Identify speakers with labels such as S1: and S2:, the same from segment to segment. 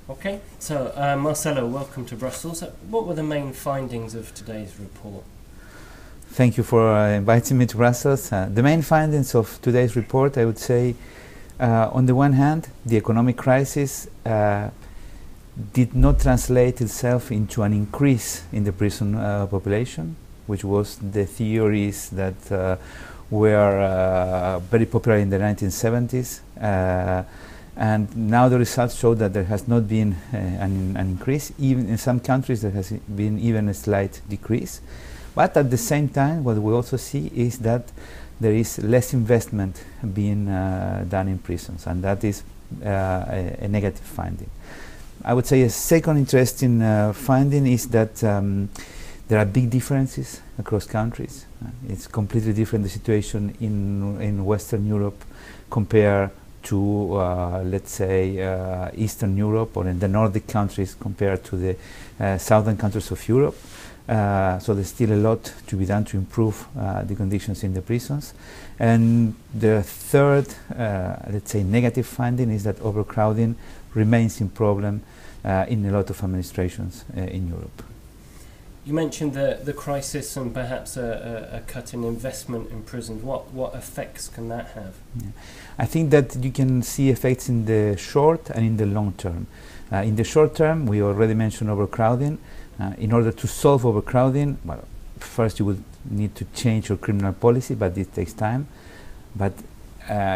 S1: Okay, so Marcelo, welcome to Brussels. What were the main findings of today's report?
S2: Thank you for inviting me to Brussels. The main findings of today's report, I would say, on the one hand, the economic crisis did not translate itself into an increase in the prison population, which was the theories that were very popular in the 1970s. And now the results show that there has not been an increase. Even in some countries there has been even a slight decrease. But at the same time, what we also see is that there is less investment being done in prisons, and that is a negative finding. I would say a second interesting finding is that there are big differences across countries. It's completely different, the situation in Western Europe compared to, let's say, Eastern Europe, or in the Nordic countries compared to the southern countries of Europe. So there's still a lot to be done to improve the conditions in the prisons. And the third, let's say, negative finding is that overcrowding remains a problem in a lot of administrations in Europe.
S1: You mentioned the crisis and perhaps a cut in investment in prisons. What effects can that have?
S2: Yeah. I think that you can see effects in the short and in the long term. In the short term, we already mentioned overcrowding. In order to solve overcrowding, well, first you will need to change your criminal policy, but it takes time. But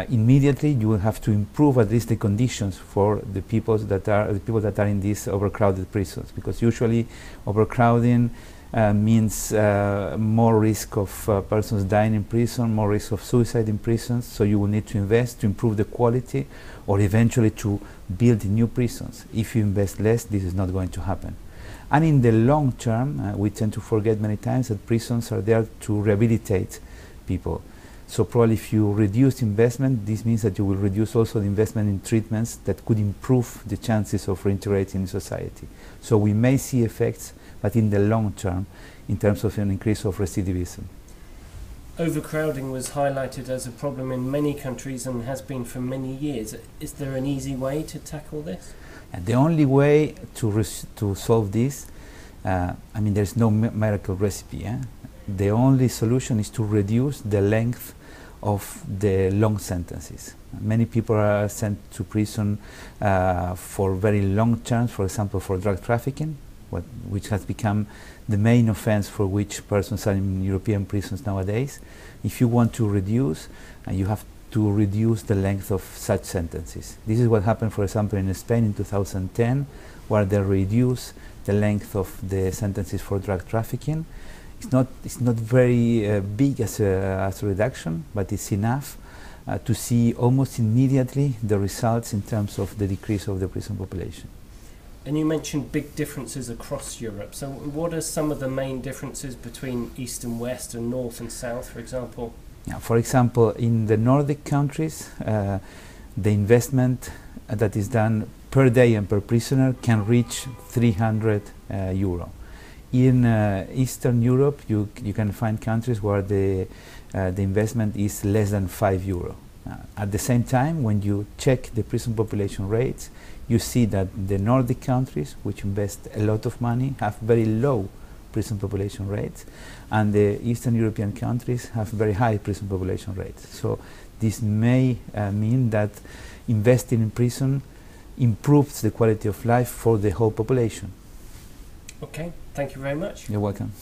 S2: immediately you will have to improve at least the conditions for the people that are in these overcrowded prisons, because usually overcrowding means more risk of persons dying in prison, more risk of suicide in prisons. So you will need to invest to improve the quality, or eventually to build new prisons. If you invest less, this is not going to happen. And in the long term, we tend to forget many times that prisons are there to rehabilitate people. So probably if you reduce investment, this means that you will reduce also the investment in treatments that could improve the chances of reintegrating in society. So we may see effects, but in the long term, in terms of an increase of recidivism.
S1: Overcrowding was highlighted as a problem in many countries and has been for many years. Is there an easy way to tackle this?
S2: And the only way to solve this, I mean, there's no miracle recipe. The only solution is to reduce the length of the long sentences. Many people are sent to prison for very long terms, for example, for drug trafficking, which has become the main offense for which persons are in European prisons nowadays. If you want to reduce, you have to reduce the length of such sentences. This is what happened, for example, in Spain in 2010, where they reduced the length of the sentences for drug trafficking. It's not very big as a reduction, but it's enough to see almost immediately the results in terms of the decrease of the prison population.
S1: And you mentioned big differences across Europe. So what are some of the main differences between East and West and North and South, for example?
S2: Yeah, for example, in the Nordic countries, the investment that is done per day and per prisoner can reach 300 euro. In Eastern Europe, you can find countries where the investment is less than 5 euro. At the same time, when you check the prison population rates, you see that the Nordic countries, which invest a lot of money, have very low prison population rates, and the Eastern European countries have very high prison population rates. So this may mean that investing in prison improves the quality of life for the whole population.
S1: Okay, thank you very much.
S2: You're welcome.